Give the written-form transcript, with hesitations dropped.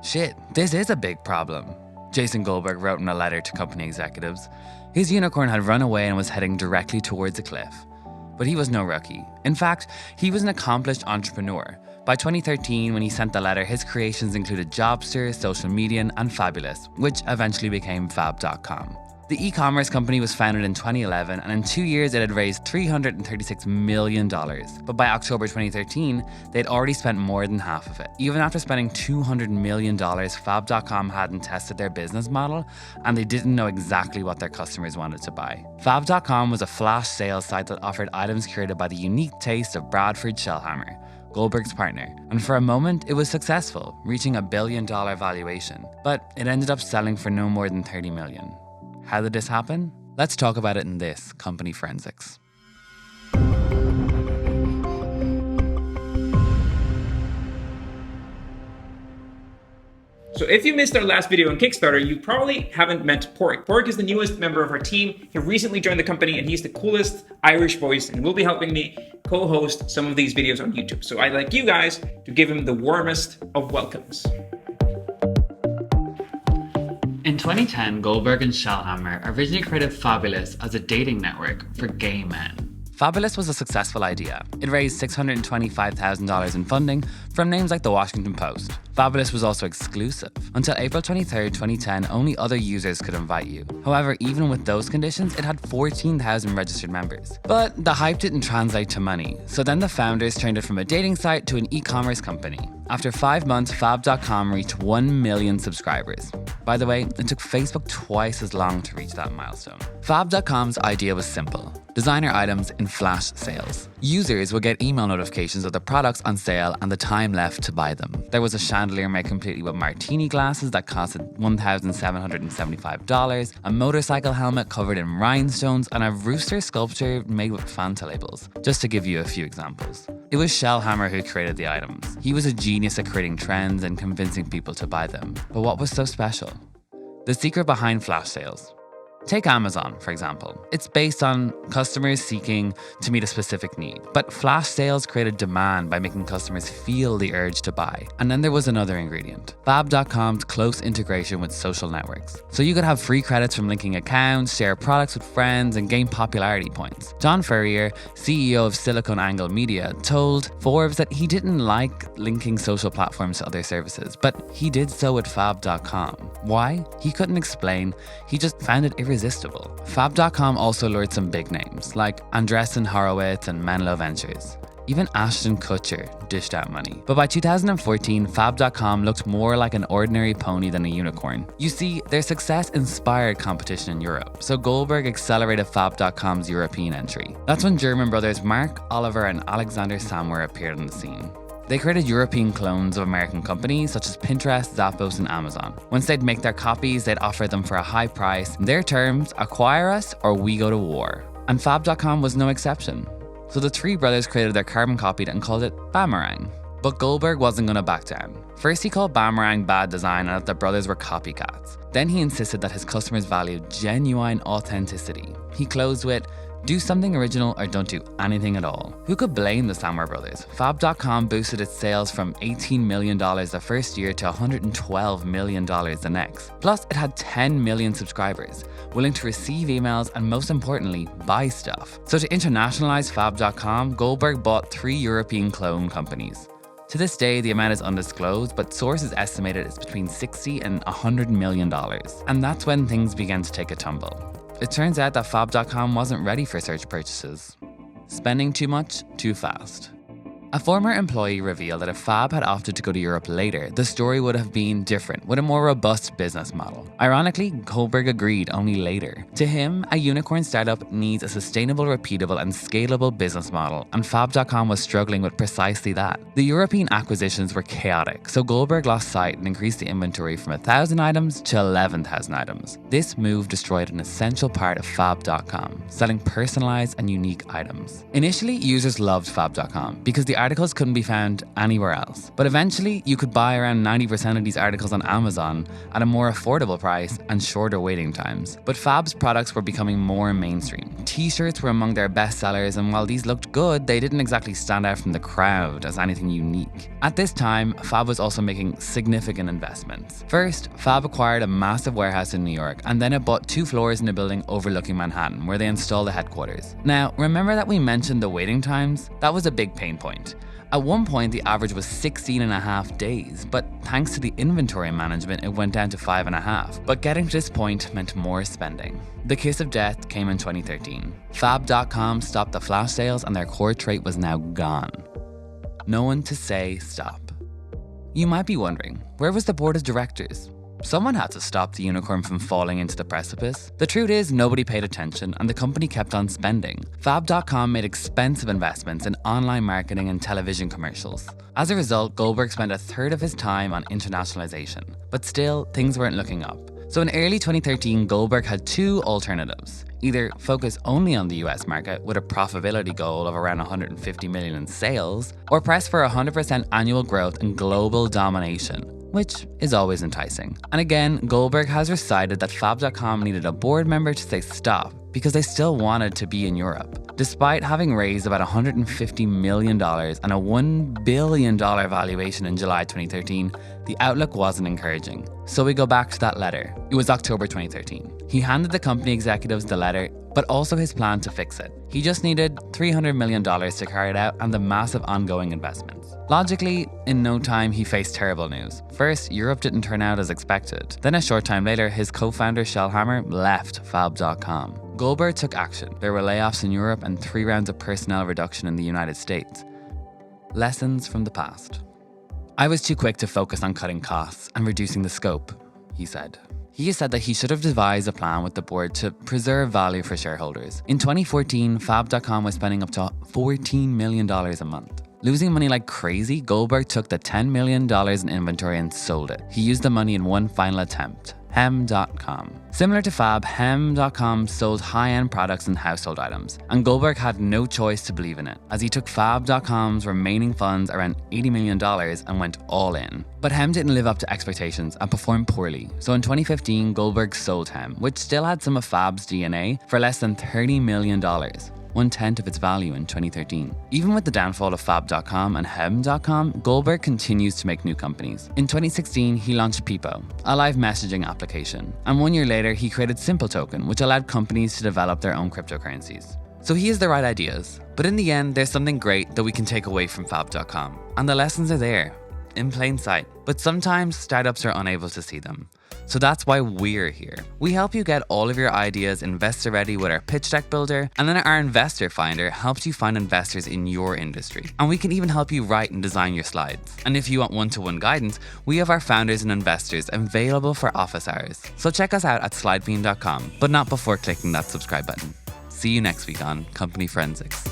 Shit, this is a big problem, Jason Goldberg wrote in a letter to company executives. His unicorn had run away and was heading directly towards a cliff. But he was no rookie. In fact, he was an accomplished entrepreneur. By 2013, when he sent the letter, his creations included Jobster, Social Median, and Fabulous, which eventually became Fab.com. The e-commerce company was founded in 2011, and in 2 years it had raised $336 million. But by October 2013, they'd already spent more than half of it. Even after spending $200 million, Fab.com hadn't tested their business model, and they didn't know exactly what their customers wanted to buy. Fab.com was a flash sales site that offered items curated by the unique taste of Bradford Shellhammer, Goldberg's partner, and for a moment it was successful, reaching a $1 billion valuation. But it ended up selling for no more than $30 million. How did this happen? Let's talk about it in this Company Forensics. So if you missed our last video on Kickstarter, you probably haven't met Pork. Pork is the newest member of our team. He recently joined the company and he's the coolest Irish voice and will be helping me co-host some of these videos on YouTube. So I'd like you guys to give him the warmest of welcomes. In 2010, Goldberg and Shellhammer originally created Fabulous as a dating network for gay men. Fabulous was a successful idea. It raised $625,000 in funding from names like The Washington Post. Fabulous was also exclusive. Until April 23, 2010, only other users could invite you. However, even with those conditions, it had 14,000 registered members. But the hype didn't translate to money, so then the founders turned it from a dating site to an e-commerce company. After 5 months, Fab.com reached 1 million subscribers. By the way, it took Facebook twice as long to reach that milestone. Fab.com's idea was simple: designer items in flash sales. Users would get email notifications of the products on sale and the time left to buy them. There was a chandelier made completely with martini glasses that costed $1,775, a motorcycle helmet covered in rhinestones, and a rooster sculpture made with Fanta labels, just to give you a few examples. It was Shellhammer who created the items. He was a genius at creating trends and convincing people to buy them. But what was so special? The secret behind flash sales. Take Amazon, for example. It's based on customers seeking to meet a specific need. But flash sales created demand by making customers feel the urge to buy. And then there was another ingredient: Fab.com's close integration with social networks. So you could have free credits from linking accounts, share products with friends, and gain popularity points. John Furrier, CEO of SiliconANGLE Media, told Forbes that he didn't like linking social platforms to other services, but he did so with Fab.com. Why? He couldn't explain. He just found it irresistible. Fab.com also lured some big names like Andreessen Horowitz and Menlo Ventures. Even Ashton Kutcher dished out money. But by 2014, Fab.com looked more like an ordinary pony than a unicorn. You see, their success inspired competition in Europe, so Goldberg accelerated Fab.com's European entry. That's when German brothers Mark, Oliver, and Alexander Samwer appeared on the scene. They created European clones of American companies such as Pinterest, Zappos, and Amazon. Once they'd make their copies, they'd offer them for a high price. In their terms, acquire us or we go to war. And Fab.com was no exception. So the three brothers created their carbon copy and called it Boomerang. But Goldberg wasn't going to back down. First, he called Boomerang bad design and that the brothers were copycats. Then he insisted that his customers valued genuine authenticity. He closed with, "Do something original or don't do anything at all." Who could blame the Samwer brothers? Fab.com boosted its sales from $18 million the first year to $112 million the next. Plus, it had 10 million subscribers, willing to receive emails and, most importantly, buy stuff. So to internationalize Fab.com, Goldberg bought 3 European clone companies. To this day, the amount is undisclosed, but sources estimated it's between $60 and $100 million. And that's when things began to take a tumble. It turns out that Fab.com wasn't ready for search purchases. Spending too much, too fast. A former employee revealed that if Fab had opted to go to Europe later, the story would have been different, with a more robust business model. Ironically, Goldberg agreed only later. To him, a unicorn startup needs a sustainable, repeatable, and scalable business model, and Fab.com was struggling with precisely that. The European acquisitions were chaotic, so Goldberg lost sight and increased the inventory from 1,000 items to 11,000 items. This move destroyed an essential part of Fab.com, selling personalized and unique items. Initially, users loved Fab.com because the articles couldn't be found anywhere else. But eventually, you could buy around 90% of these articles on Amazon at a more affordable price and shorter waiting times. But Fab's products were becoming more mainstream. T-shirts were among their best sellers, and while these looked good, they didn't exactly stand out from the crowd as anything unique. At this time, Fab was also making significant investments. First, Fab acquired a massive warehouse in New York, and then it bought 2 floors in a building overlooking Manhattan, where they installed the headquarters. Now, remember that we mentioned the waiting times? That was a big pain point. At one point, the average was 16.5 days, but thanks to the inventory management, it went down to 5.5. But getting to this point meant more spending. The kiss of death came in 2013. Fab.com stopped the flash sales and their core trait was now gone. No one to say stop. You might be wondering, where was the board of directors? Someone had to stop the unicorn from falling into the precipice. The truth is, nobody paid attention and the company kept on spending. Fab.com made expensive investments in online marketing and television commercials. As a result, Goldberg spent a third of his time on internationalization. But still, things weren't looking up. So in early 2013, Goldberg had 2 alternatives. Either focus only on the US market with a profitability goal of around 150 million in sales, or press for 100% annual growth and global domination, which is always enticing. And again, Goldberg has decided that Fab.com needed a board member to say stop because they still wanted to be in Europe. Despite having raised about $150 million and a $1 billion valuation in July 2013, the outlook wasn't encouraging. So we go back to that letter. It was October 2013. He handed the company executives the letter, but also his plan to fix it. He just needed $300 million to carry it out and the massive ongoing investments. Logically, in no time, he faced terrible news. First, Europe didn't turn out as expected. Then a short time later, his co-founder Shellhammer left Fab.com. Goldberg took action. There were layoffs in Europe and 3 rounds of personnel reduction in the United States. Lessons from the past. I was too quick to focus on cutting costs and reducing the scope, he said. He said that he should have devised a plan with the board to preserve value for shareholders. In 2014, Fab.com was spending up to $14 million a month. Losing money like crazy, Goldberg took the $10 million in inventory and sold it. He used the money in one final attempt. Hem.com. Similar to Fab, Hem.com sold high-end products and household items, and Goldberg had no choice to believe in it, as he took Fab.com's remaining funds, around $80 million, and went all in. But Hem didn't live up to expectations and performed poorly, so in 2015, Goldberg sold Hem, which still had some of Fab's DNA, for less than $30 million. 1/10 of its value in 2013. Even with the downfall of Fab.com and Hem.com, Goldberg continues to make new companies. In 2016, he launched Peepo, a live messaging application. And 1 year later, he created Simple Token, which allowed companies to develop their own cryptocurrencies. So he has the right ideas. But in the end, there's something great that we can take away from Fab.com. And the lessons are there, in plain sight. But sometimes startups are unable to see them. So that's why we're here. We help you get all of your ideas investor ready with our pitch deck builder, and then our investor finder helps you find investors in your industry. And we can even help you write and design your slides. And if you want one-to-one guidance, we have our founders and investors available for office hours. So check us out at slidebean.com, but not before clicking that subscribe button. See you next week on Company Forensics.